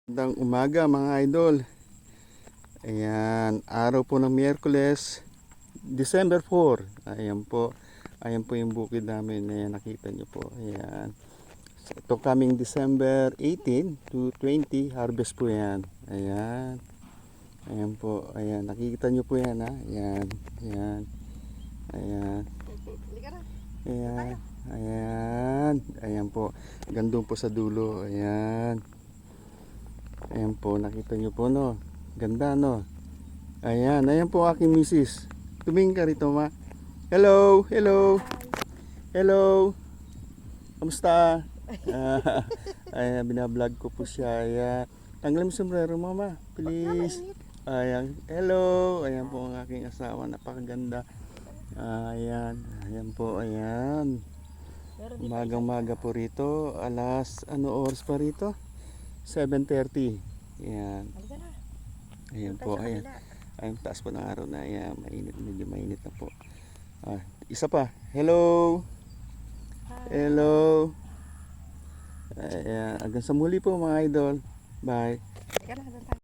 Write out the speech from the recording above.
Magandang umaga mga idol. Ayan, araw po ng Miyerkules, December 4. Ayan po. Ayan po yung bukid namin. Ayan, nakita nyo po. Ayan. So, ito coming December 18 to 20, harvest po yan. Ayan. Ayan po. Ayan, nakikita nyo po yan ha. Ayan. Ayan. Ayan. Ayan. Ayan. Ayan po. Gandun po sa dulo. Ayan. Ayan po, nakita nyo po no. Ganda no. Ayan, ayan po aking misis. Tumingin ka rito ma. Hello, hello. Hello. Kamusta? Ayan, binablog ko po siya. Ayan. Tanggalin mo sombrero mama, please. Ayan, hello. Ayan po ang aking asawa, napakaganda. Ayan, ayan po, ayan. Umagang-maga po rito. Alas, ano oras pa rito? 7:30. Ayan. Ayan po, ayan. Ayan, taas po ng araw na. Ayan, mainit, medyo mainit na po. Isa pa. Hello. Hello. Ayan, hanggang sa muli po mga idol. Bye.